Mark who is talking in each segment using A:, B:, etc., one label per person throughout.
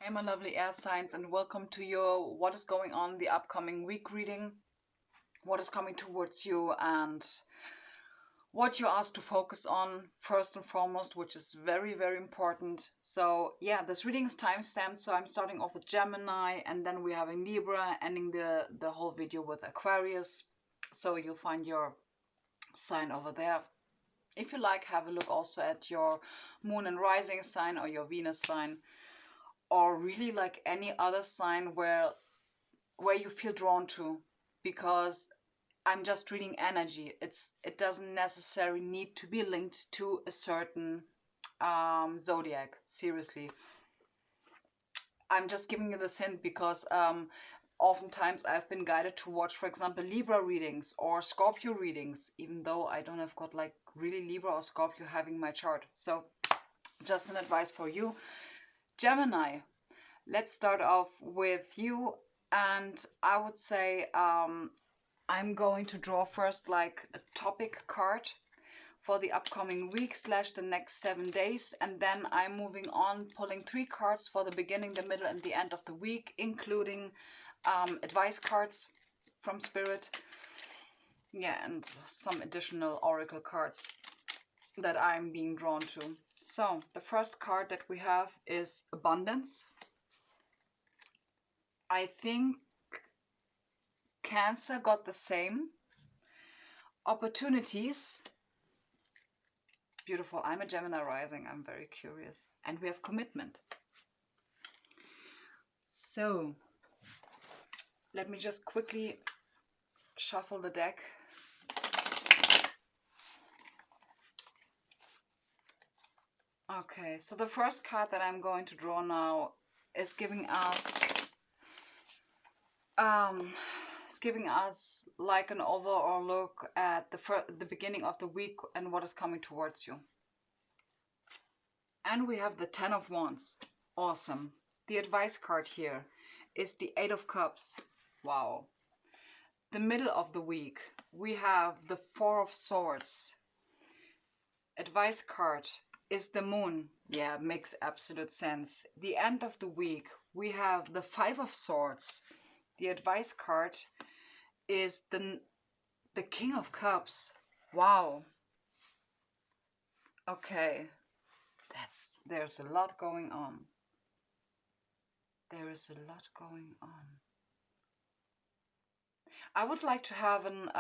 A: Hey my lovely air signs, and welcome to your what is going on the upcoming week reading, what is coming towards you, and what you're asked to focus on first and foremost, which is very, very important. So yeah, this reading is time-stamped, so I'm starting off with Gemini, and then we're having Libra, ending the whole video with Aquarius. So you'll find your sign over there. If you like, have a look also at your moon and rising sign or your Venus sign, or really like any other sign where you feel drawn to, because I'm just reading energy. It doesn't necessarily need to be linked to a certain zodiac. Seriously, I'm just giving you this hint because oftentimes I've been guided to watch, for example, Libra readings or Scorpio readings, even though I don't have got like really Libra or Scorpio having my chart. So just an advice for you, Gemini. Let's start off with you, and I would say I'm going to draw first like a topic card for the upcoming week / the next 7 days, and then I'm moving on, pulling 3 cards for the beginning, the middle, and the end of the week, including advice cards from Spirit, yeah, and some additional oracle cards that I'm being drawn to. So the first card that we have is Abundance. I think Cancer got the same. Opportunities. Beautiful. I'm a Gemini rising. I'm very curious. And we have Commitment. So let me just quickly shuffle the deck. Okay, so the first card that I'm going to draw now is giving us like an overall look at the beginning of the week and what is coming towards you. And we have the 10 of Wands. Awesome. The advice card here is the 8 of Cups. Wow. The middle of the week, we have the 4 of Swords. Advice card is the Moon. Yeah, makes absolute sense. The end of the week, we have the 5 of Swords. The advice card is the King of Cups. Wow. Okay. There's a lot going on. There is a lot going on. I would like to have an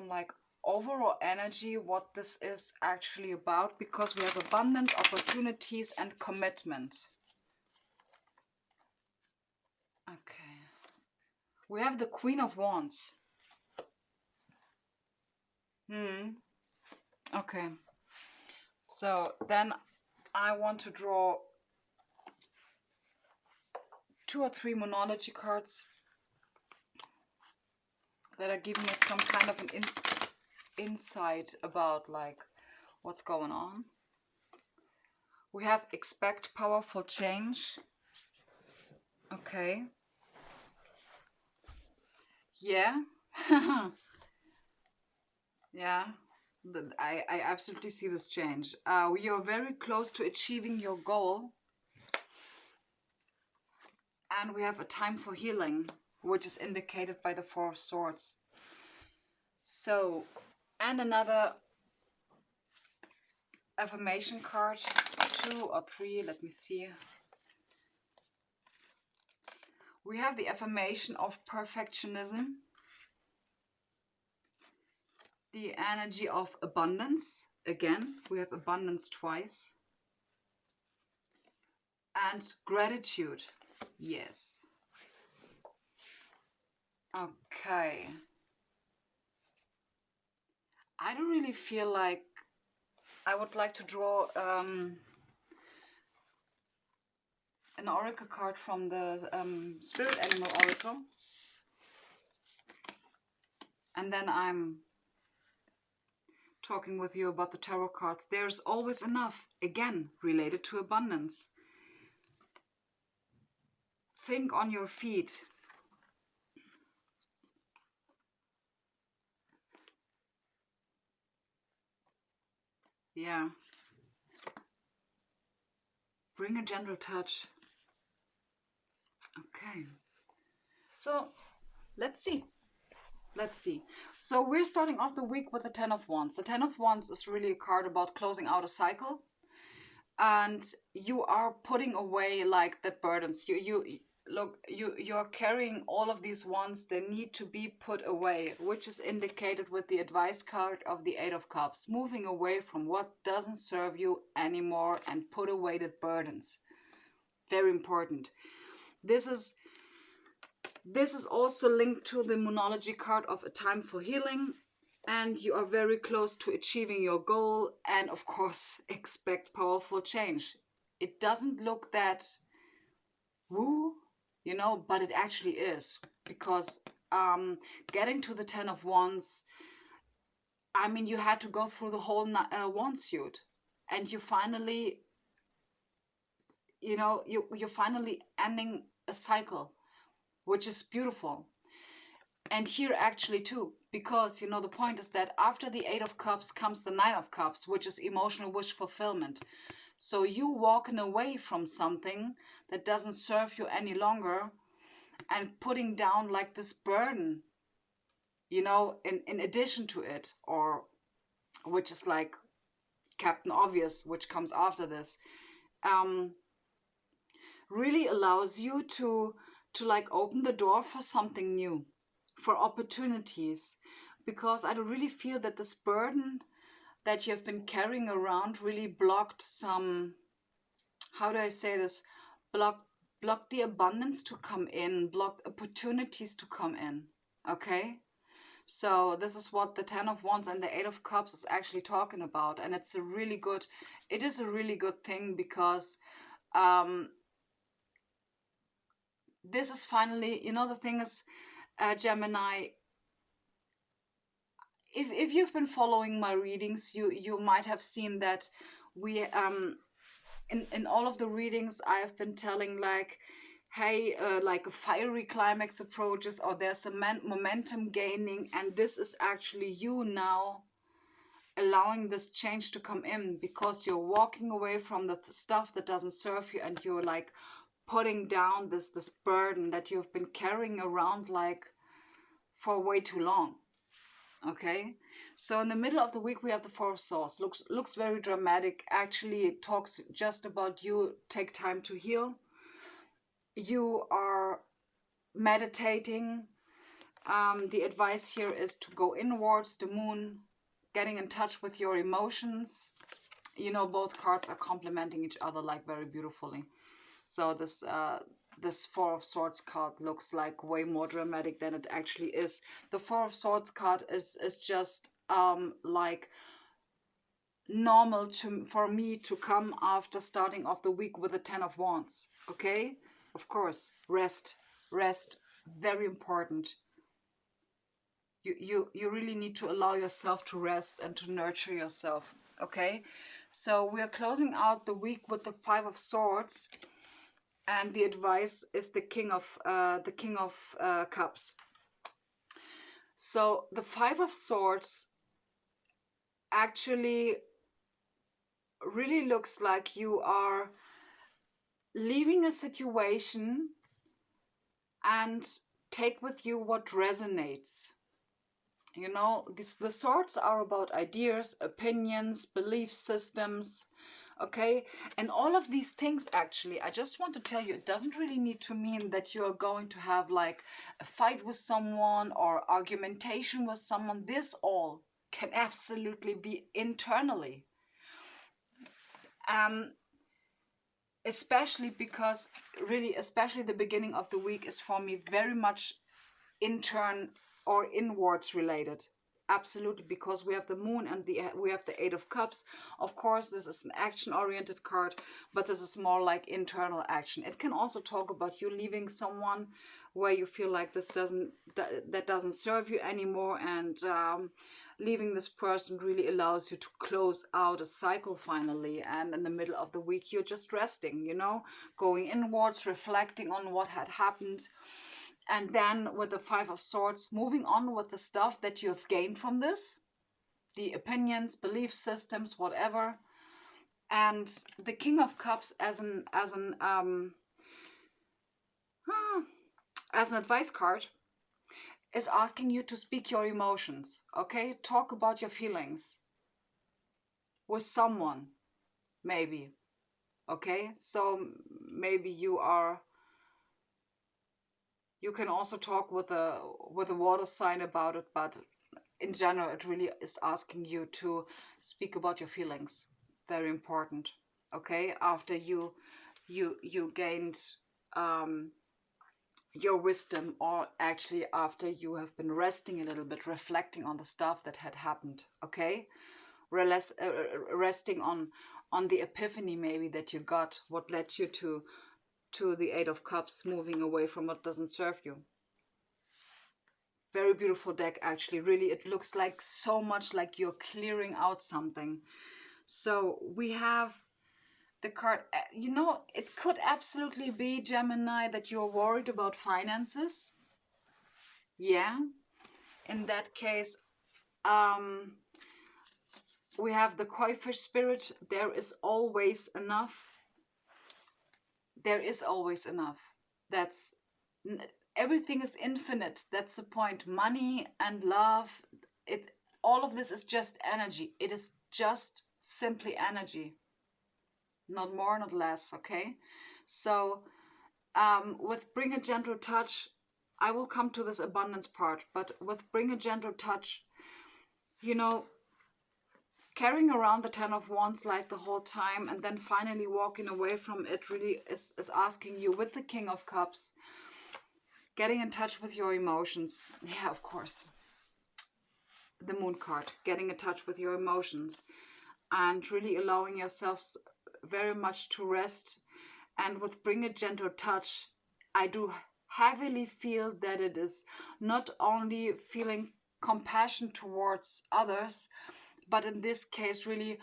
A: like overall energy, what this is actually about, because we have abundance, opportunities, and commitment. Okay. We have the Queen of Wands. Okay. So then I want to draw 2 or 3 monology cards that are giving us some kind of an insight about like what's going on. We have Expect Powerful Change. Okay. Yeah. Yeah. I absolutely see this change. You're very close to achieving your goal. And we have a time for healing, which is indicated by the 4 of Swords. So, and another affirmation card, 2 or 3, let me see. We have the affirmation of perfectionism, the energy of abundance. Again, we have abundance twice. And gratitude. Yes. Okay. I don't really feel like I would like to draw an oracle card from the Spirit Animal Oracle. And then I'm talking with you about the tarot cards. There's always enough, again, related to abundance. Think on your feet. Yeah. Bring a gentle touch. Okay. So let's see. Let's see. So we're starting off the week with the Ten of Wands. The Ten of Wands is really a card about closing out a cycle. And you are putting away like the burdens. You're carrying all of these wands. They need to be put away, which is indicated with the advice card of the Eight of Cups. Moving away from what doesn't serve you anymore and put away the burdens. Very important. This is also linked to the Moonology card of A Time for Healing, and you are very close to achieving your goal, and of course expect powerful change. It doesn't look that woo, but it actually is, because getting to the Ten of Wands, I mean, you had to go through the whole wand suit, and you finally, you're finally ending a cycle, which is beautiful. And here actually too, because the point is that after the Eight of Cups comes the Nine of Cups, which is emotional wish fulfillment. So you walking away from something that doesn't serve you any longer and putting down like this burden, in addition to it, or which is like Captain Obvious, which comes after this, really allows you to like open the door for something new, for opportunities, because I really feel that this burden that you have been carrying around really blocked some, how do I say this, blocked the abundance to come in, blocked opportunities to come in. Okay, so this is what the Ten of Wands and the Eight of Cups is actually talking about, and it is a really good thing, because this is finally, the thing is, Gemini, if you've been following my readings, you might have seen that we in all of the readings I have been telling, like, hey, like a fiery climax approaches, or there's a momentum gaining, and this is actually you now allowing this change to come in, because you're walking away from the stuff that doesn't serve you, and you're like putting down this burden that you've been carrying around like for way too long. Okay, so in the middle of the week we have the Four of Swords. Looks very dramatic. Actually, it talks just about you take time to heal. You are meditating. The advice here is to go inwards, the moon, getting in touch with your emotions. Both cards are complementing each other like very beautifully. So this Four of Swords card looks like way more dramatic than it actually is. The Four of Swords card is just like normal for me to come after starting off the week with the Ten of Wands. Okay, of course, rest, very important. You really need to allow yourself to rest and to nurture yourself. Okay, so we are closing out the week with the Five of Swords. And the advice is the King of Cups. So the Five of Swords actually really looks like you are leaving a situation and take with you what resonates. The swords are about ideas, opinions, belief systems. Okay, and all of these things, actually, I just want to tell you, it doesn't really need to mean that you are going to have like a fight with someone or argumentation with someone. This all can absolutely be internally. Especially because really, especially the beginning of the week is for me very much intern or inwards related. Absolutely, because we have the moon and we have the Eight of Cups. Of course, this is an action-oriented card, but this is more like internal action. It can also talk about you leaving someone where you feel like that doesn't serve you anymore, and leaving this person really allows you to close out a cycle finally. And in the middle of the week, you're just resting, going inwards, reflecting on what had happened. And then with the Five of Swords, moving on with the stuff that you have gained from this. the opinions, belief systems, whatever. And the King of Cups as an advice card is asking you to speak your emotions, okay? Talk about your feelings with someone, maybe, okay? So maybe you can also talk with a water sign about it, but in general, it really is asking you to speak about your feelings. Very important, okay? After you gained your wisdom, or actually after you have been resting a little bit, reflecting on the stuff that had happened, okay? Resting on the epiphany maybe that you got, what led you to the Eight of Cups, moving away from what doesn't serve you. Very beautiful deck, actually. Really, it looks like so much like you're clearing out something. So we have the card, you know, it could absolutely be, Gemini, that you're worried about finances. Yeah. In that case, we have the koi fish spirit. There is always enough. There is always enough. That's, everything is infinite. That's the point. Money and love, all of this is just energy. It is just simply energy. Not more, not less, okay? So with bring a gentle touch, I will come to this abundance part, but with bring a gentle touch, you know, carrying around the Ten of Wands like the whole time and then finally walking away from it really is asking you, with the King of Cups, getting in touch with your emotions. Yeah, of course. The Moon card, getting in touch with your emotions and really allowing yourselves very much to rest. And with bring a gentle touch, I do heavily feel that it is not only feeling compassion towards others, but in this case, really,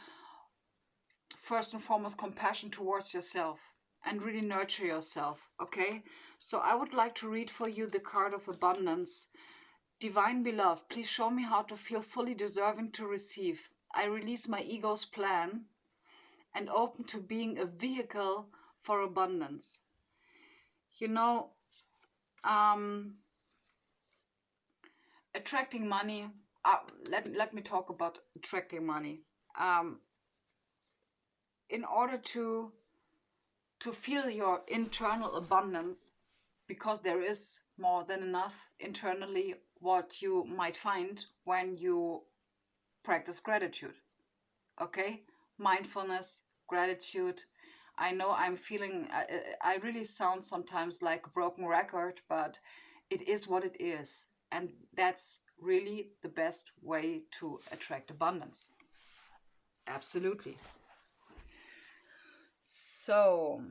A: first and foremost, compassion towards yourself and really nurture yourself, okay? So I would like to read for you the card of abundance. Divine beloved, please show me how to feel fully deserving to receive. I release my ego's plan and open to being a vehicle for abundance. You know, attracting money, let me talk about attracting money. In order to feel your internal abundance, because there is more than enough internally, what you might find when you practice gratitude, okay? Mindfulness, gratitude. I know I'm feeling, I really sound sometimes like a broken record, but it is what it is. And that's really the best way to attract abundance. Absolutely. So,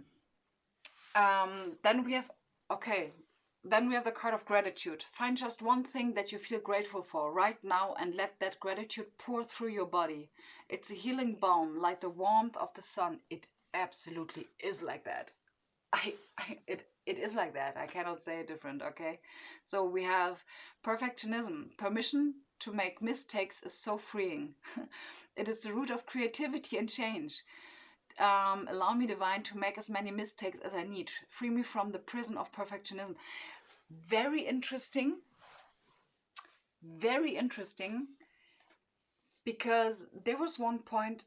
A: then we have, okay, then we have the card of gratitude. Find just one thing that you feel grateful for right now and let that gratitude pour through your body. It's a healing balm, like the warmth of the sun. It absolutely is like that. It is like that. I cannot say it different, okay? So we have perfectionism. Permission to make mistakes is so freeing. It is the root of creativity and change. Allow me, divine, to make as many mistakes as I need. Free me from the prison of perfectionism. Very interesting. Very interesting. Because there was one point,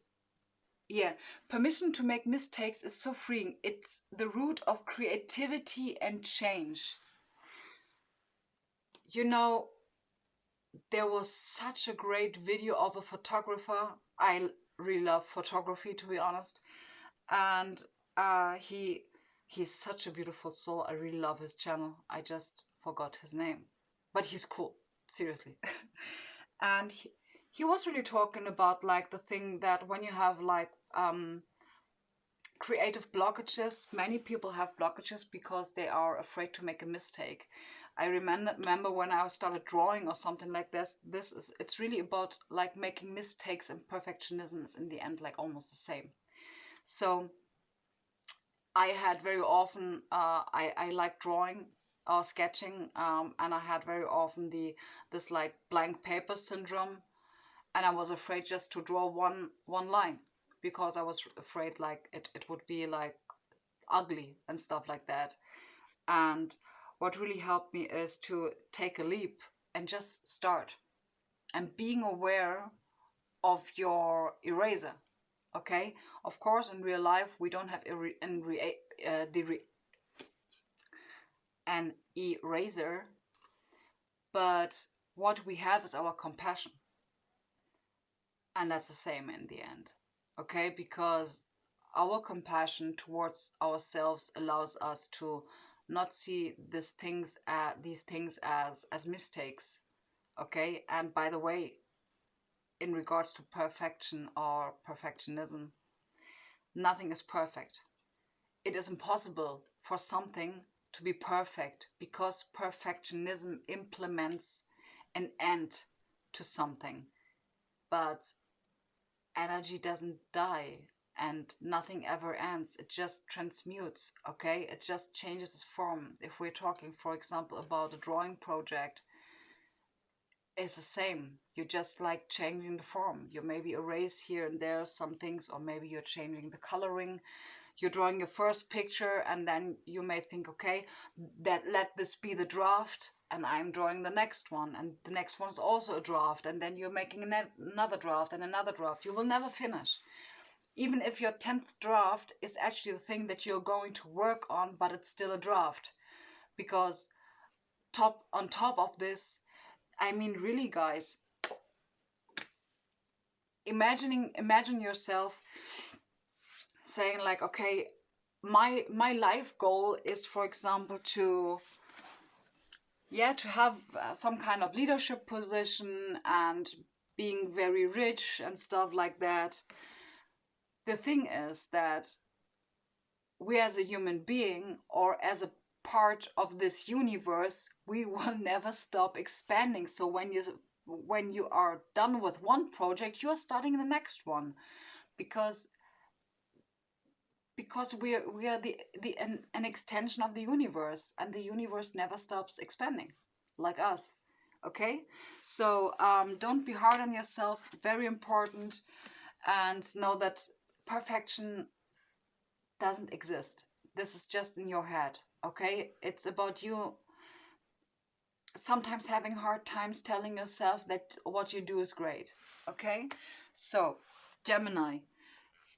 A: yeah, permission to make mistakes is so freeing. It's the root of creativity and change. You know, there was such a great video of a photographer. I really love photography, to be honest. And he's such a beautiful soul. I really love his channel. I just forgot his name, but he's cool, seriously. And he was really talking about like the thing that when you have like creative blockages, many people have blockages because they are afraid to make a mistake. I remember when I started drawing or something like this, it's really about like making mistakes, and perfectionism is in the end like almost the same. So I had very often, I like drawing or sketching, and I had very often this like blank paper syndrome. And I was afraid just to draw one line, because I was afraid like it would be like ugly and stuff like that. And what really helped me is to take a leap and just start, and being aware of your eraser. Okay, of course in real life we don't have an eraser, but what we have is our compassion, and that's the same in the end. Okay, because our compassion towards ourselves allows us to not see these things as mistakes. Okay, and by the way, in regards to perfection or perfectionism, nothing is perfect. It is impossible for something to be perfect, because perfectionism implements an end to something. But energy doesn't die, and nothing ever ends. It just transmutes, okay? It just changes its form. If we're talking, for example, about a drawing project, it's the same. You just like changing the form. You maybe erase here and there some things, or maybe you're changing the coloring. You're drawing your first picture, and then you may think, okay, let this be the draft, and I'm drawing the next one, and the next one's also a draft, and then you're making another draft and another draft. You will never finish. Even if your 10th draft is actually the thing that you're going to work on, but it's still a draft. Because on top of this, I mean, really, guys, imagine yourself saying like, okay, my life goal is, for example, to have some kind of leadership position and being very rich and stuff like that. The thing is that we as a human being, or as a part of this universe, we will never stop expanding. So when you are done with one project, you are starting the next one, because we are an extension of the universe, and the universe never stops expanding, like us. Okay, so don't be hard on yourself. Very important. And know that perfection doesn't exist. This is just in your head. Okay, it's about you sometimes having hard times telling yourself that what you do is great. Okay, so Gemini,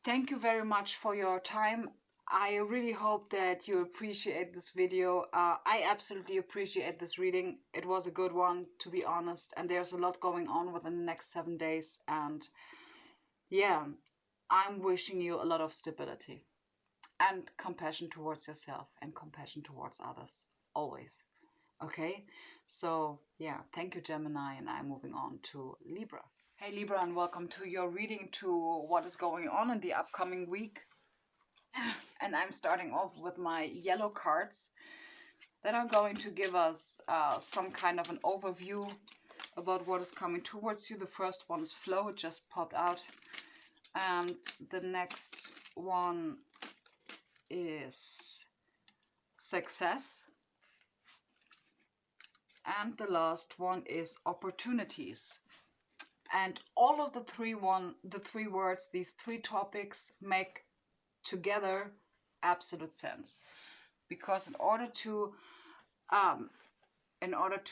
A: thank you very much for your time. I really hope that you appreciate this video. I absolutely appreciate this reading. It was a good one, to be honest, and there's a lot going on within the next 7 days. And yeah, I'm wishing you a lot of stability and compassion towards yourself and compassion towards others, always. Okay, so yeah, thank you, Gemini, and I'm moving on to Libra. Hey Libra, and welcome to your reading to what is going on in the upcoming week. And I'm starting off with my yellow cards that are going to give us some kind of an overview about what is coming towards you. The first one is flow, it just popped out. And the next one is success. And the last one is opportunities. And all of the three words, these three topics make together absolute sense. Because in order to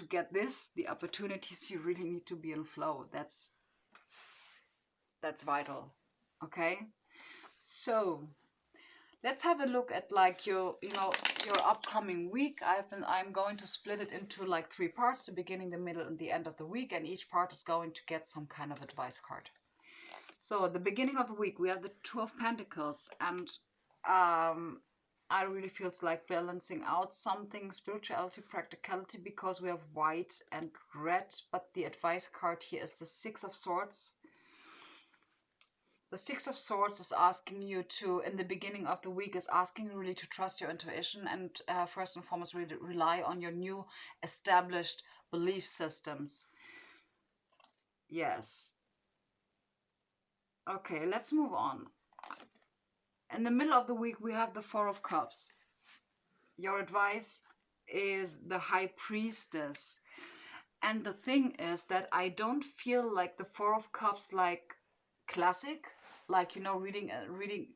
A: get the opportunities, you really need to be in flow. That's vital. Okay, so let's have a look at like your upcoming week. I'm going to split it into like 3 parts: the beginning, the middle, and the end of the week, and each part is going to get some kind of advice card. So at the beginning of the week, we have the Two of Pentacles, and I really feels like balancing out something, spirituality, practicality, because we have white and red, but the advice card here is the Six of Swords. The Six of Swords is asking you to, in the beginning of the week, is asking you really to trust your intuition and first and foremost really rely on your new established belief systems. Yes. Okay, let's move on. In the middle of the week, we have the Four of Cups. Your advice is the High Priestess. And the thing is that I don't feel like the Four of Cups like classic, like, you know, reading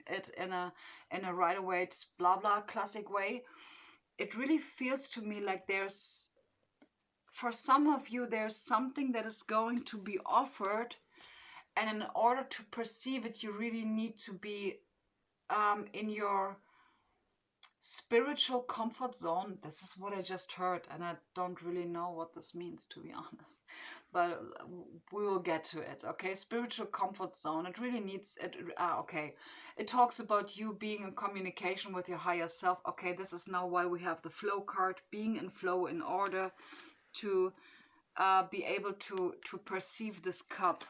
A: it in a right away, it's blah blah classic way. It really feels to me like there's, for some of you, there's something that is going to be offered, and in order to perceive it, you really need to be in your spiritual comfort zone. This is what I just heard, and I don't really know what this means, to be honest, but we will get to it. Okay, spiritual comfort zone, it really needs it. Okay, it talks about you being in communication with your higher self. Okay, this is now why we have the flow card, being in flow in order to be able to perceive this cup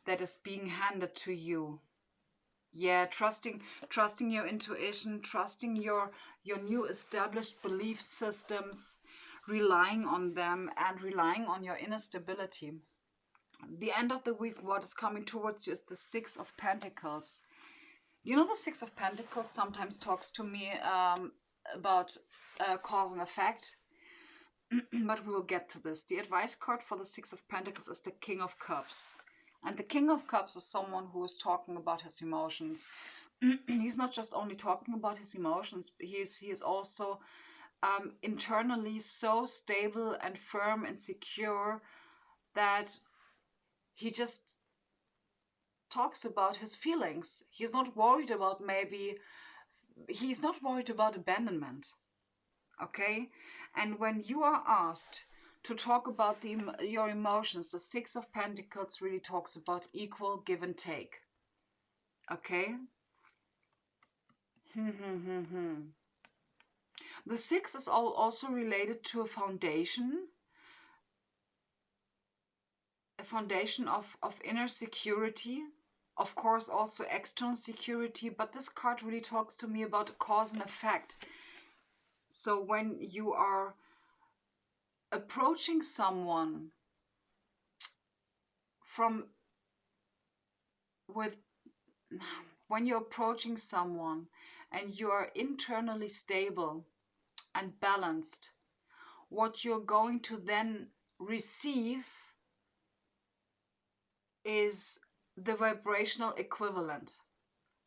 A: that is being handed to you. Yeah, trusting your intuition, trusting your new established belief systems, relying on them, and relying on your inner stability. The end of the week, what is coming towards you is the Six of Pentacles. You know, the Six of Pentacles sometimes talks to me about cause and effect, but we will get to this. The advice card for the Six of Pentacles is the King of Cups. And the King of Cups is someone who is talking about his emotions. He's not just only talking about his emotions, he is also internally so stable and firm and secure that he just talks about his feelings. He's not worried about he's not worried about abandonment. Okay? And when you are asked to talk about your emotions, the Six of Pentacles really talks about equal give and take. Okay? The Six is also related to a foundation of inner security, of course also external security, but this card really talks to me about cause and effect. So when you are approaching someone when you're approaching someone and you are internally stable and balanced, what you're going to then receive is the vibrational equivalent.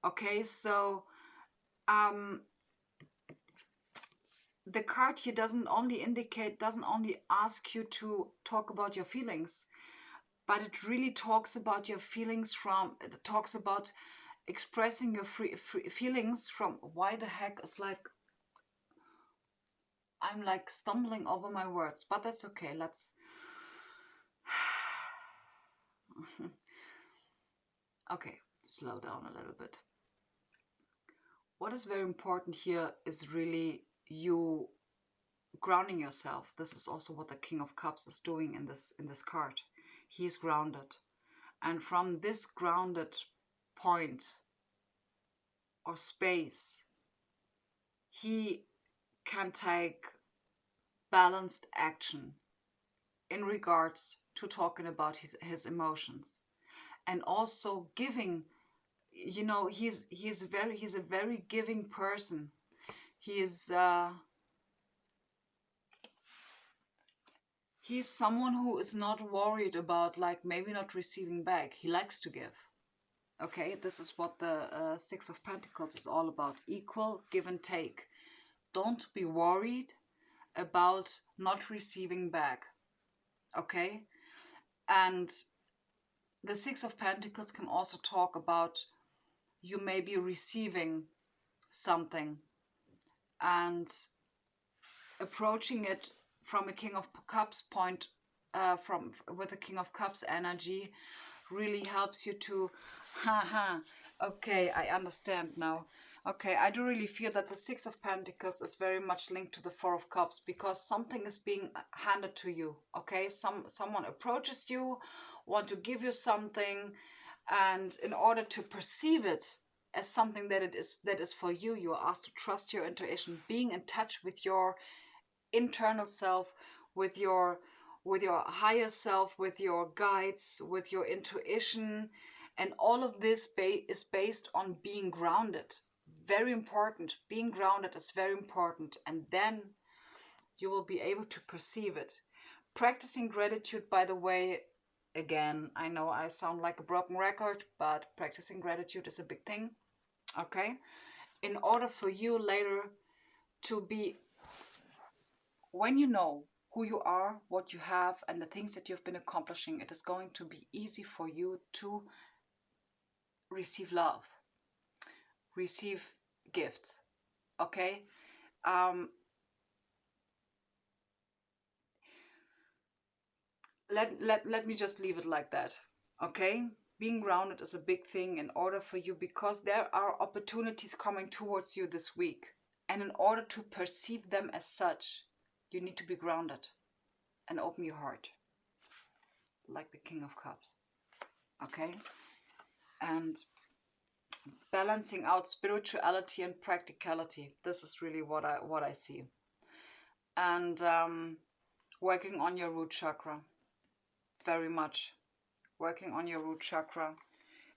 A: Okay, so the card here doesn't only ask you to talk about your feelings, but it really talks about your feelings it talks about expressing your feelings from, why the heck is like, I'm like stumbling over my words, but that's okay, let's okay, slow down a little bit. What is very important here is really you grounding yourself. This is also what the King of Cups is doing in this card. He's grounded, and from this grounded point or space, he can take balanced action in regards to talking about his emotions, and also giving. You know, he's a very giving person. He's someone who is not worried about like maybe not receiving back. He likes to give. Okay, this is what the Six of Pentacles is all about. Equal give and take. Don't be worried about not receiving back. Okay, and the Six of Pentacles can also talk about you may be receiving something and approaching it from a King of Cups point, with a King of Cups energy, really helps you to, okay, I understand now. Okay, I do really feel that the Six of Pentacles is very much linked to the Four of Cups, because something is being handed to you. Okay, someone approaches you, want to give you something, and in order to perceive it as something that is for you, you are asked to trust your intuition, being in touch with your internal self, with your higher self, with your guides, with your intuition, and all of this is based on being grounded. Very important. Being grounded is very important, and then you will be able to perceive it. Practicing gratitude, by the way, again, I know I sound like a broken record, but practicing gratitude is a big thing, okay? In order for you later to be, when you know who you are, what you have, and the things that you've been accomplishing, it is going to be easy for you to receive love, receive gifts, okay? Let me just leave it like that, okay? Being grounded is a big thing in order for you, because there are opportunities coming towards you this week. And in order to perceive them as such, you need to be grounded and open your heart, like the King of Cups, okay? And balancing out spirituality and practicality. This is really what I see. And working on your root chakra. Very much working on your root chakra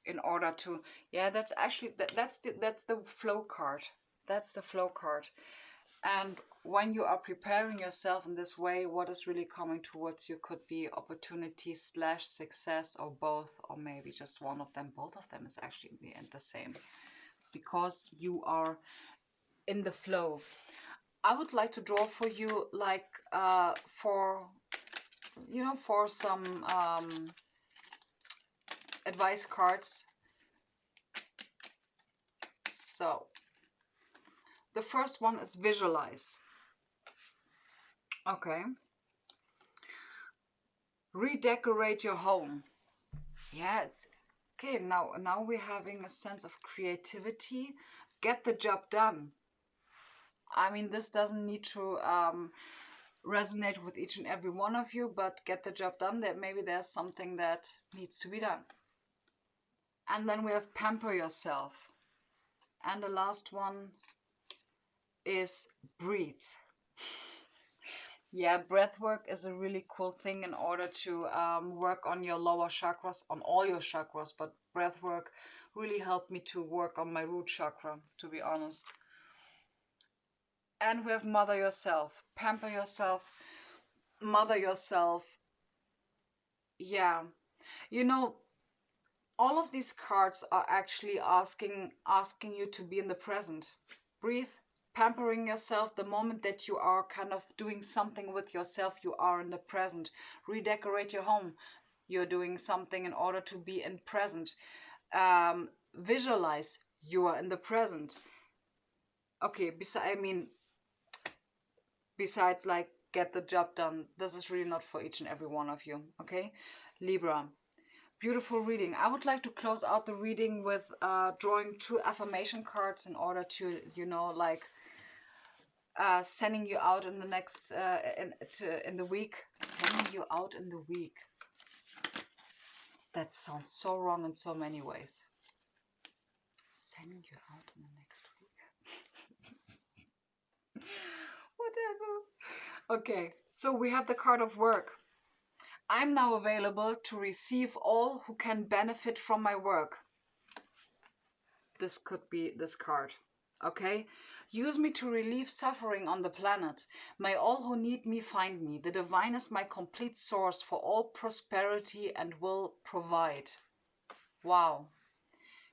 A: in order to, yeah, that's actually that's the flow card. That's the flow card. And when you are preparing yourself in this way, what is really coming towards you could be opportunity / success, or both, or maybe just one of them. Both of them is actually in the end the same, because you are in the flow. I would like to draw for you, like for some advice cards. So the first one is visualize. Okay. Redecorate your home. Yeah, it's okay. Now we're having a sense of creativity. Get the job done. I mean, this doesn't need to resonate with each and every one of you, but get the job done. That maybe there's something that needs to be done. And then we have pamper yourself. And the last one is breathe. Yeah, breath work is a really cool thing in order to work on your lower chakras, on all your chakras, but breath work really helped me to work on my root chakra, to be honest. And we have mother yourself, pamper yourself, mother yourself. Yeah, you know, all of these cards are actually asking you to be in the present. Breathe, pampering yourself. The moment that you are kind of doing something with yourself, you are in the present. Redecorate your home. You're doing something in order to be in present. Visualize you are in the present. Okay, besides like get the job done, this is really not for each and every one of you, okay? Libra. Beautiful reading. I would like to close out the reading with drawing 2 affirmation cards in order to, sending you out in the next, in the week. Sending you out in the week. That sounds so wrong in so many ways. Sending you out in the next week. Whatever. Okay, so we have the card of work. I'm now available to receive all who can benefit from my work. This could be this card. Okay? Use me to relieve suffering on the planet. May all who need me find me. The divine is my complete source for all prosperity and will provide. Wow.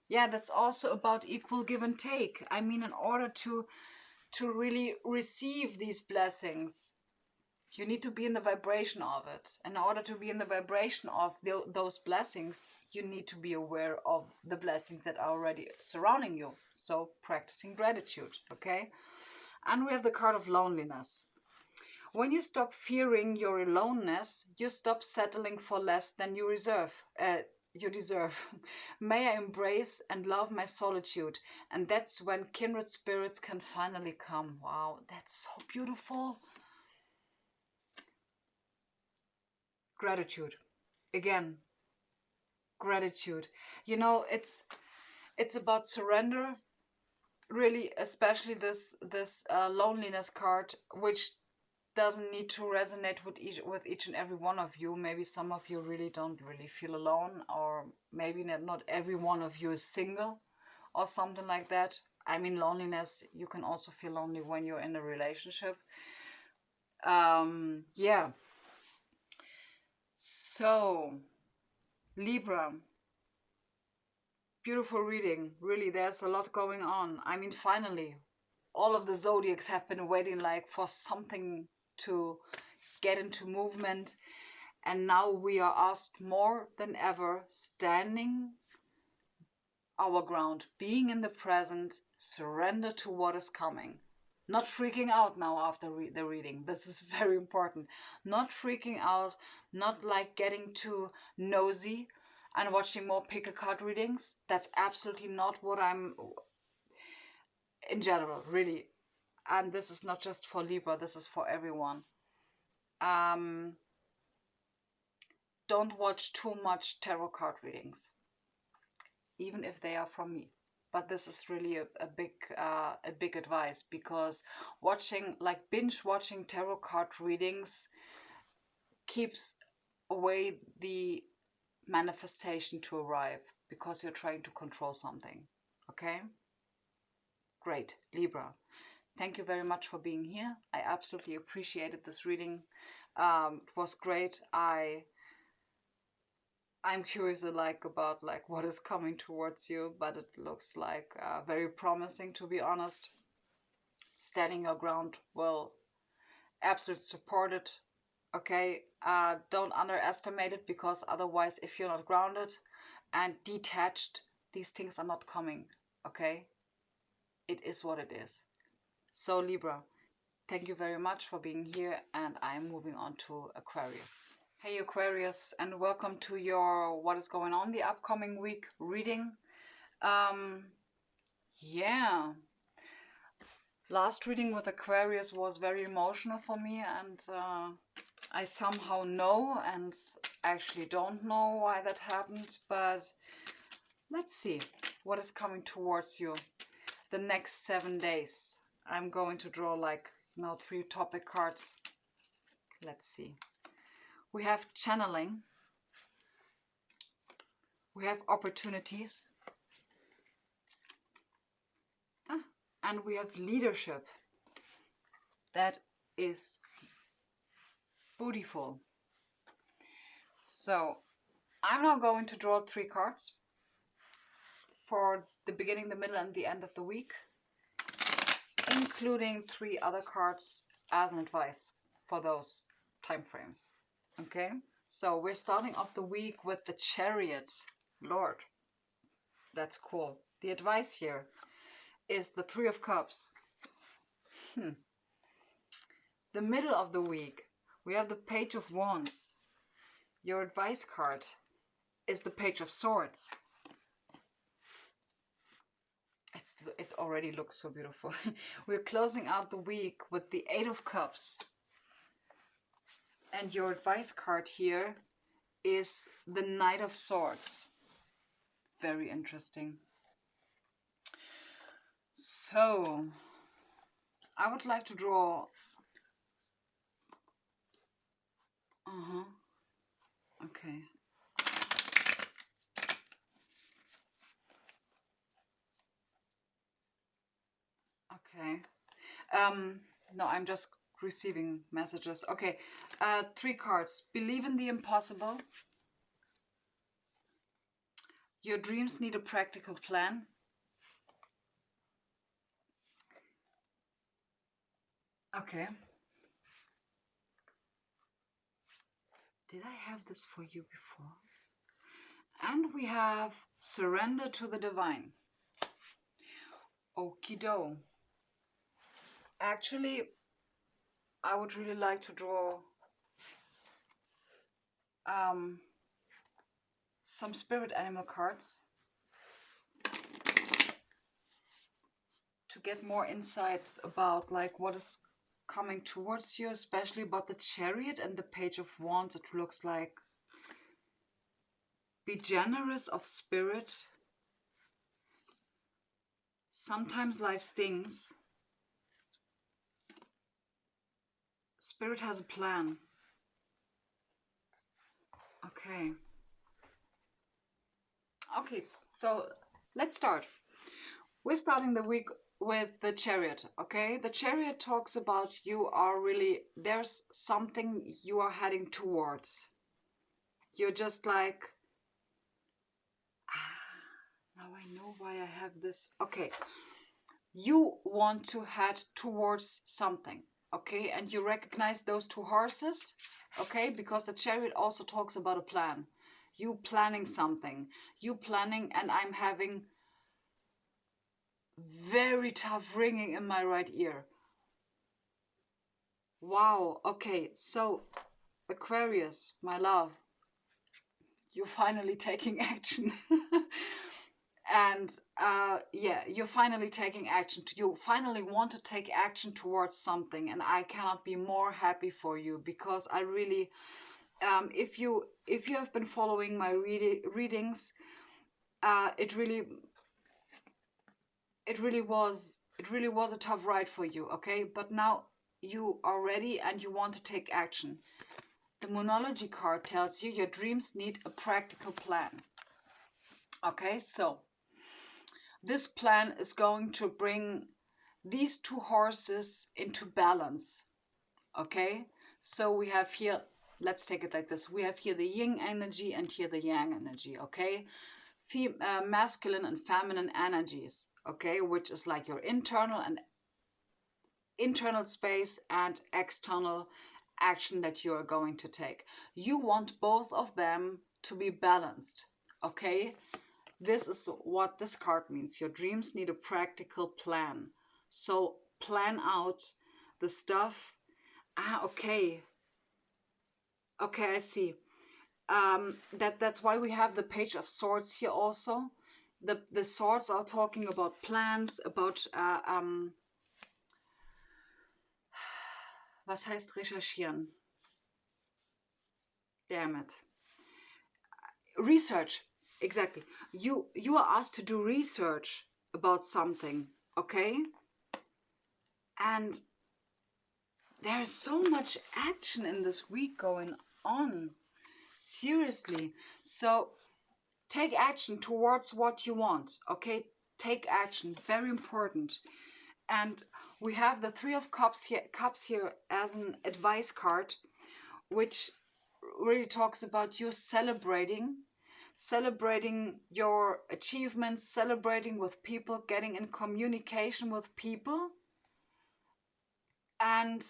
A: Yeah, that's also about equal give and take. I mean, in order to really receive these blessings, you need to be in the vibration of it. In order to be in the vibration of those blessings, you need to be aware of the blessings that are already surrounding you. So practicing gratitude, okay? And we have the card of loneliness. When you stop fearing your aloneness, you stop settling for less than you deserve. May I embrace and love my solitude. And that's when kindred spirits can finally come. Wow, that's so beautiful. Gratitude. Again, gratitude. You know, it's about surrender, really, especially this loneliness card, which doesn't need to resonate with each and every one of you. Maybe some of you really don't really feel alone, or maybe not every one of you is single or something like that. I mean, loneliness, you can also feel lonely when you're in a relationship. Yeah. So, Libra, beautiful reading. Really, there's a lot going on. I mean, finally, all of the zodiacs have been waiting like for something to get into movement. And now we are asked more than ever, standing our ground, being in the present, surrender to what is coming. Not freaking out now after the reading. This is very important. Not freaking out, not like getting too nosy and watching more pick a card readings. That's absolutely not what I'm in general, really. And this is not just for Libra, this is for everyone. Don't watch too much tarot card readings, even if they are from me. But this is really a big advice, because binge watching tarot card readings keeps away the manifestation to arrive, because you're trying to control something. Okay? Great, Libra. Thank you very much for being here. I absolutely appreciated this reading. It was great. I'm curious about what is coming towards you, but it looks like very promising, to be honest. Standing your ground will absolutely support it. Okay, don't underestimate it, because otherwise, if you're not grounded and detached, these things are not coming. Okay, it is what it is. So Libra, thank you very much for being here, and I'm moving on to Aquarius. Hey Aquarius, and welcome to your what is going on the upcoming week reading. Yeah, last reading with Aquarius was very emotional for me, and I somehow know and actually don't know why that happened, but let's see what is coming towards you the next 7 days. I'm going to draw 3 topic cards. Let's see. We have channeling, we have opportunities, and we have leadership. That is beautiful. So I'm now going to draw 3 cards for the beginning, the middle, and the end of the week, including 3 other cards as an advice for those time frames. Okay, so we're starting off the week with the Chariot. Lord, that's cool. The advice here is the 3 of Cups. The middle of the week, we have the Page of Wands. Your advice card is the Page of Swords. It already looks so beautiful. We're closing out the week with the 8 of Cups. And your advice card here is the Knight of Swords. Very interesting. So, I would like to draw... Okay. Okay. No, I'm just receiving messages. Okay. 3 cards. Believe in the impossible. Your dreams need a practical plan. Okay. Did I have this for you before? And we have surrender to the divine. Okie doke. Actually, I would really like to draw some spirit animal cards to get more insights about what is coming towards you, especially about the Chariot and the Page of Wands. It looks like be generous of spirit. Sometimes life stings. Spirit has a plan. Okay. Okay, so let's start. We're starting the week with the Chariot, okay? The Chariot talks about there's something you are heading towards. You're just like, now I know why I have this. Okay. You want to head towards something, okay? And you recognize those two horses, okay? Because the Chariot also talks about a plan. You planning something. You planning, and I'm having very tough ringing in my right ear. Wow, okay, so Aquarius, my love, you're finally taking action. And yeah, you're finally taking action. You finally want to take action towards something, and I cannot be more happy for you, because I really, if you have been following my readings, it really was a tough ride for you, okay? But now you are ready and you want to take action. The Moonology card tells you your dreams need a practical plan. Okay, so this plan is going to bring these two horses into balance. Okay, so we have here, let's take it like this. We have here the yin energy and here the yang energy. Okay, masculine and feminine energies. Okay, which is like your internal space and external action that you are going to take. You want both of them to be balanced. Okay, this is what this card means. Your dreams need a practical plan. So plan out the stuff. Okay, I see. That's why we have the Page of Swords here also. The swords are talking about plans, about was heißt recherchieren? Damn it. Research. Exactly. You are asked to do research about something, okay? And there's so much action in this week going on. Seriously. So take action towards what you want, okay? Take action. Very important. And we have the Three of Cups here as an advice card, which really talks about you celebrating your achievements, celebrating with people, getting in communication with people. And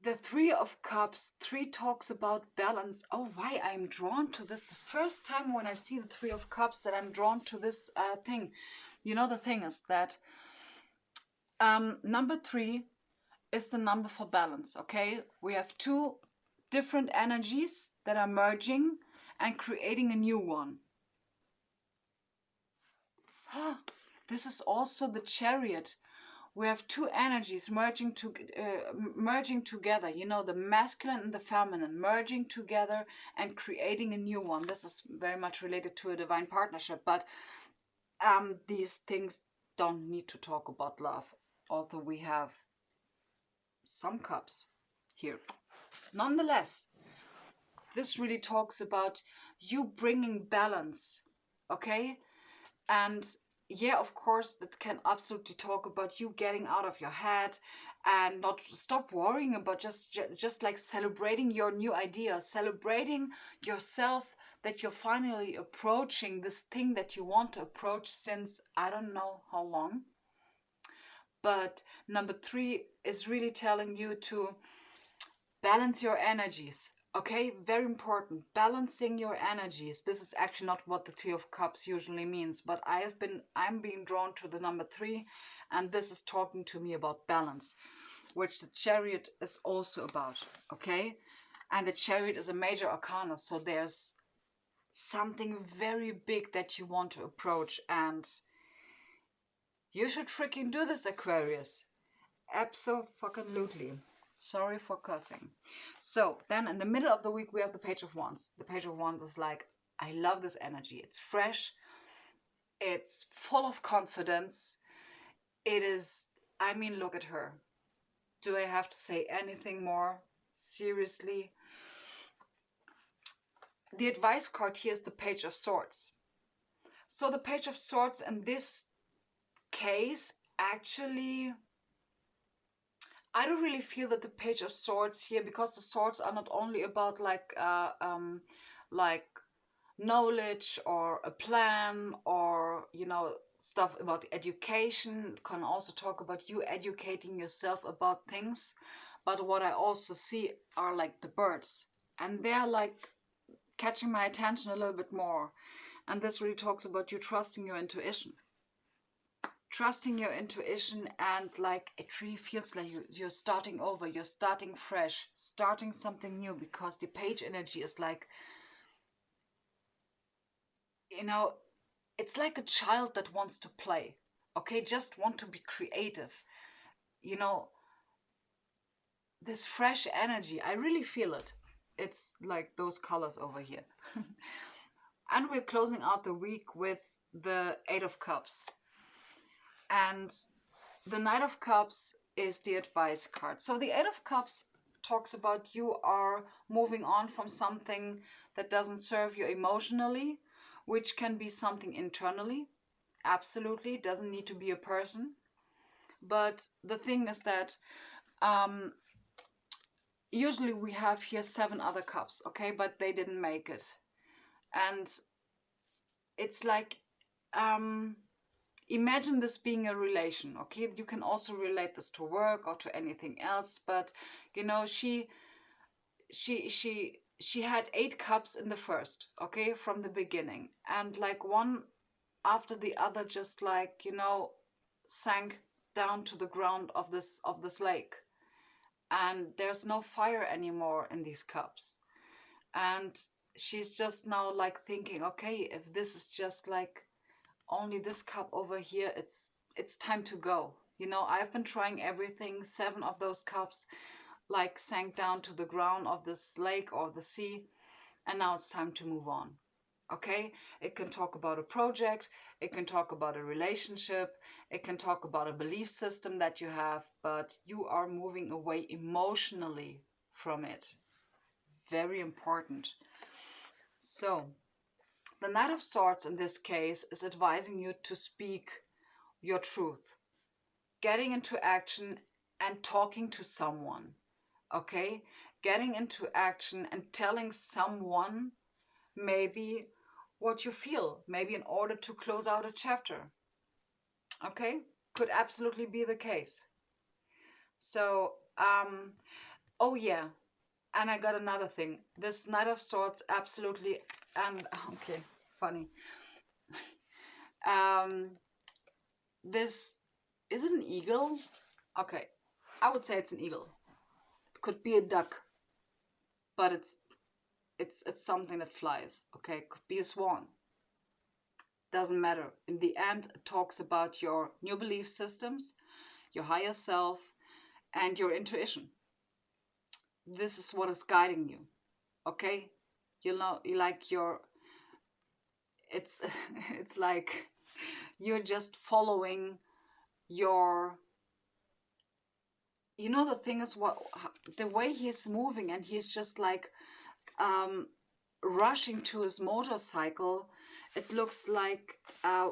A: the Three of Cups, 3 talks about balance. Oh, why I'm drawn to this. The first time when I see the Three of Cups that I'm drawn to this thing. You know, the thing is that number 3 is the number for balance, okay? We have 2 different energies that are merging and creating a new one. This is also the Chariot. We have 2 energies merging together. You know, the masculine and the feminine merging together and creating a new one. This is very much related to a divine partnership. But these things don't need to talk about love. Although we have some cups here. Nonetheless, this really talks about you bringing balance, okay? And yeah, of course, that can absolutely talk about you getting out of your head and not stop worrying about just like celebrating your new idea, celebrating yourself, that you're finally approaching this thing that you want to approach since I don't know how long. But number 3 is really telling you to balance your energies. Okay, very important. Balancing your energies. This is actually not what the Three of Cups usually means, but I'm being drawn to the number 3, and this is talking to me about balance, which the Chariot is also about. Okay, and the Chariot is a major arcana, so there's something very big that you want to approach, and you should freaking do this, Aquarius. Abso-fucking-lutely. Sorry for cussing. So then in the middle of the week, we have the Page of Wands. The Page of Wands is like, I love this energy. It's fresh. It's full of confidence. It is, I mean, look at her. Do I have to say anything more? Seriously? The advice card here is the Page of Swords. So the Page of Swords in this case, actually, I don't really feel that the Page of Swords here, because the swords are not only about like knowledge or a plan, or stuff about education. It can also talk about you educating yourself about things. But what I also see are like the birds, and they're like catching my attention a little bit more. And this really talks about you trusting your intuition. Trusting your intuition, and like it really feels like you're starting over, you're starting fresh, starting something new, because the page energy is like, it's like a child that wants to play, okay, just want to be creative, you know, this fresh energy. I really feel it. It's like those colors over here. And we're closing out the week with the Eight of Cups. And the Knight of Cups is the advice card. So the Eight of Cups talks about you are moving on from something that doesn't serve you emotionally, which can be something internally. Absolutely, it doesn't need to be a person. But the thing is that usually we have here 7 other cups, okay, but they didn't make it. And it's like, imagine this being a relation, okay? You can also relate this to work or to anything else, but she had 8 cups in the first, okay, from the beginning, and like one after the other just like sank down to the ground of this lake, and there's no fire anymore in these cups. And she's just now like thinking, okay, if this is just like only this cup over here, it's time to go. I've been trying everything. 7 of those cups like sank down to the ground of this lake or the sea, and now it's time to move on. Okay, it can talk about a project, it can talk about a relationship, it can talk about a belief system that you have, but you are moving away emotionally from it. Very important. So the Knight of Swords in this case is advising you to speak your truth, getting into action and talking to someone, okay? Getting into action and telling someone maybe what you feel, maybe in order to close out a chapter, okay? Could absolutely be the case. So, oh yeah, and I got another thing. This Knight of Swords absolutely, and okay, funny. This is it an eagle? Okay, I would say it's an eagle. It could be a duck, but it's something that flies. Okay, it could be a swan. Doesn't matter. In the end, it talks about your new belief systems, your higher self, and your intuition. This is what is guiding you. Okay, it's it's like you're just following your, the thing is, the way he's moving, and he's just like rushing to his motorcycle. It looks like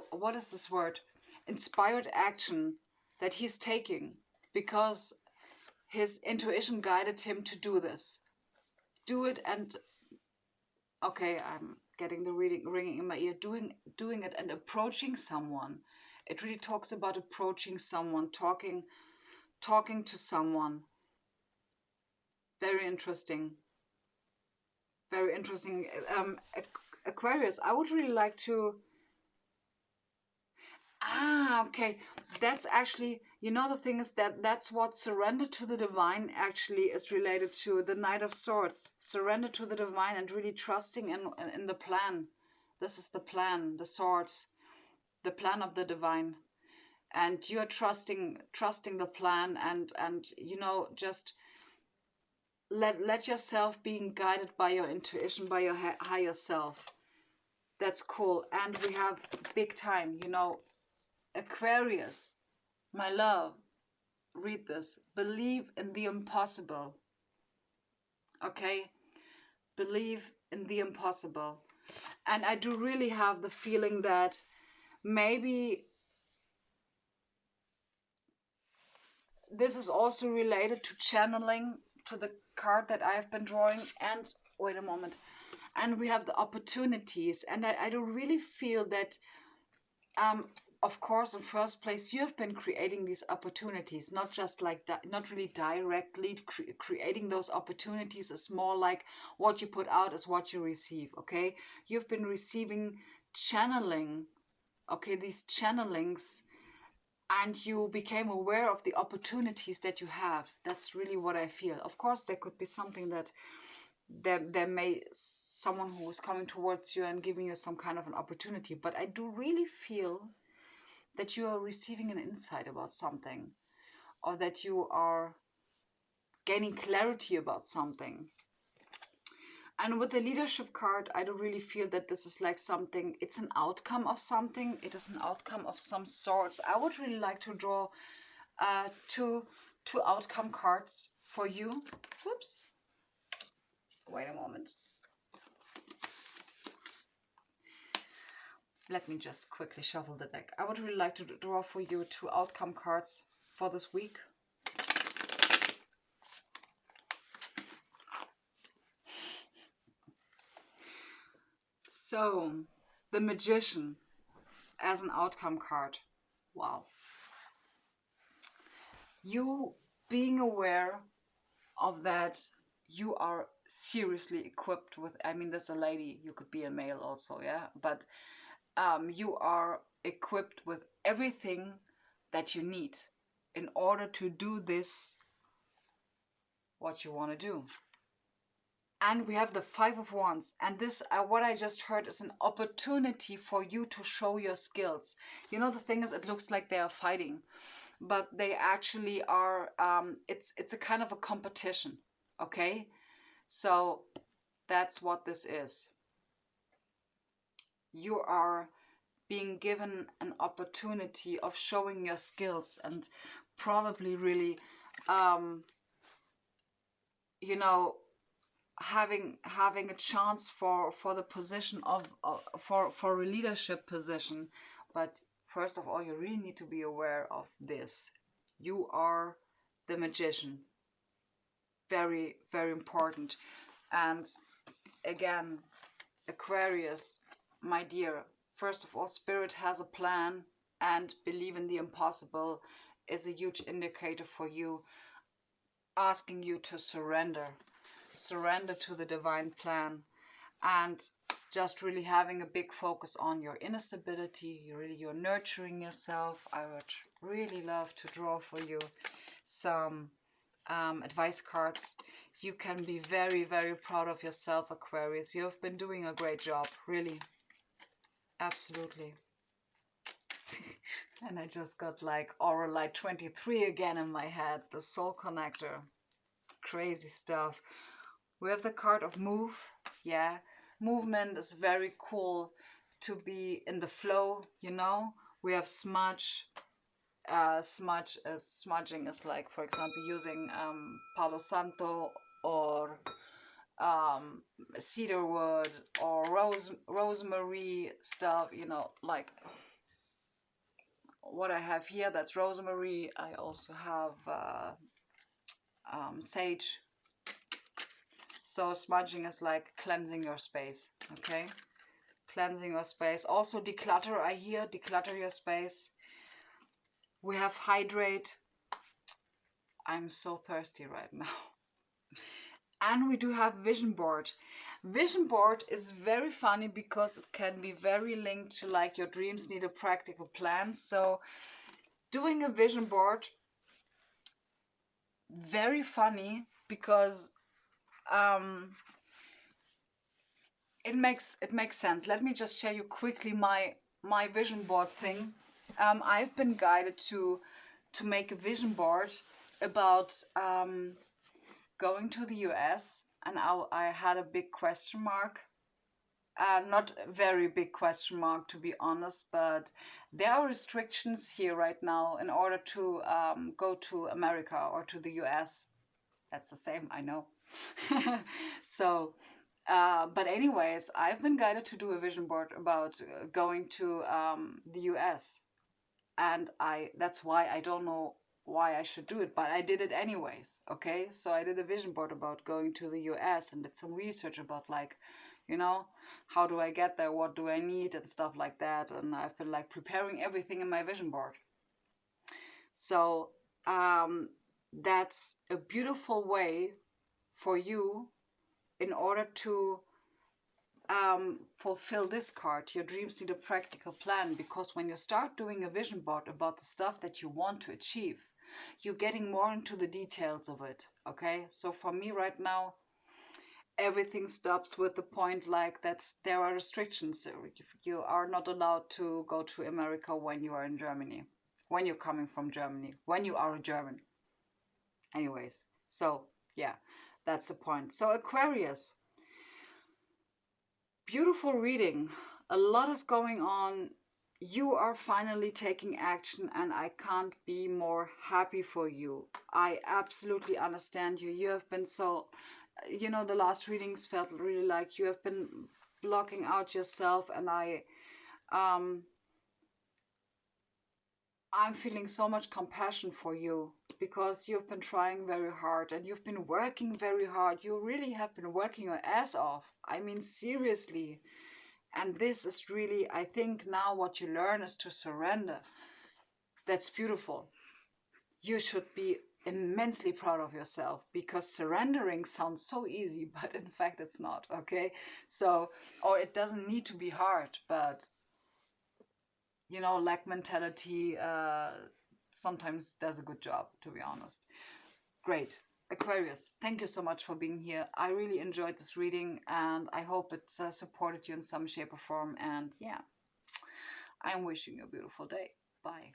A: what is this word, inspired action that he's taking, because his intuition guided him to do this. Do it. And okay, I'm getting the ringing in my ear. Doing it and approaching someone. It really talks about approaching someone, talking to someone. Very interesting. Very interesting. Aquarius, I would really like to. Okay. That's actually, the thing is that's what surrender to the divine actually is related to. The Knight of Swords. Surrender to the divine and really trusting in the plan. This is the plan, the swords, the plan of the divine. And you're trusting the plan, and just let yourself being guided by your intuition, by your higher self. That's cool. And we have big time, Aquarius, my love, read this. Believe in the impossible. Okay? Believe in the impossible. And I do really have the feeling that maybe this is also related to channeling, to the card that I have been drawing. And wait a moment. And we have the opportunities. And I do really feel that, of course, in first place, you have been creating these opportunities, not just like, not really directly creating those opportunities. It's more like what you put out is what you receive, okay? You've been receiving channeling, okay, these channelings, and you became aware of the opportunities that you have. That's really what I feel. Of course, there could be something that there may someone who is coming towards you and giving you some kind of an opportunity, but I do really feel that you are receiving an insight about something, or that you are gaining clarity about something. And with the leadership card, I do really feel that this is like something, it's an outcome of something. It is an outcome of some sorts. I would really like to draw two outcome cards for you. Whoops. Wait a moment. Let me just quickly shuffle the deck. I would really like to draw for you two outcome cards for this week. So, the Magician as an outcome card. Wow. You being aware of that, you are seriously equipped with, I mean, there's a lady, you could be a male also, yeah? But you are equipped with everything that you need in order to do this, what you want to do. And we have the Five of Wands. And this, what I just heard, is an opportunity for you to show your skills. You know, the thing is, it looks like they are fighting, but they actually are, it's a kind of a competition, okay? So that's what this is. You are being given an opportunity of showing your skills, and probably really, you know, having a chance for the position of for a leadership position. But first of all, you really need to be aware of this. You are the Magician. Very, very important. And again, Aquarius, my dear, first of all, Spirit has a plan, and believe in the impossible is a huge indicator for you, asking you to surrender to the divine plan, and just really having a big focus on your inner stability. You're nurturing yourself. I would really love to draw for you some advice cards. You can be very, very proud of yourself, Aquarius. You have been doing a great job, really. Absolutely. And I just got like Aura Light 23 again in my head, the soul connector. Crazy stuff. We have the card of move. Yeah, movement is very cool, to be in the flow, you know. We have smudge. Smudging is like, for example, using Palo Santo or cedarwood or rosemary stuff, you know, like what I have here, that's rosemary. I also have sage. So smudging is like cleansing your space, okay? Cleansing your space. Also declutter, I hear, declutter your space. We have hydrate. I'm so thirsty right now. And we do have vision board. Vision board is very funny because it can be very linked to like your dreams need a practical plan. So doing a vision board, very funny because it makes sense. Let me just share you quickly my vision board thing. I've been guided to make a vision board about going to the US, and I had a big question mark. Not a very big question mark, to be honest, but there are restrictions here right now in order to go to America or to the US. That's the same, I know. So, but anyways, I've been guided to do a vision board about going to the US. And that's why I don't know why I should do it, but I did it anyways. Okay, so I did a vision board about going to the US and did some research about, like, you know, how do I get there, what do I need, and stuff like that. And I've been like preparing everything in my vision board. So that's a beautiful way for you in order to fulfill this card. Your dreams need a practical plan, because when you start doing a vision board about the stuff that you want to achieve, you're getting more into the details of it. Okay, so for me right now, everything stops with the point like that there are restrictions. You are not allowed to go to America when you are in Germany, when you're coming from Germany, when you are a German. Anyways, so yeah, that's the point. So Aquarius, beautiful reading. A lot is going on. You are finally taking action, and I can't be more happy for you. I absolutely understand you. You have been so, you know, the last readings felt really like you have been blocking out yourself, and I'm feeling so much compassion for you, because you've been trying very hard and you've been working very hard. You really have been working your ass off. I mean, seriously. And this is really, I think now what you learn is to surrender. That's beautiful. You should be immensely proud of yourself, because surrendering sounds so easy, but in fact it's not, okay? So, or it doesn't need to be hard, but you know, lack mentality sometimes does a good job, to be honest. Great. Aquarius, thank you so much for being here. I really enjoyed this reading, and I hope it supported you in some shape or form. And yeah, I'm wishing you a beautiful day. Bye.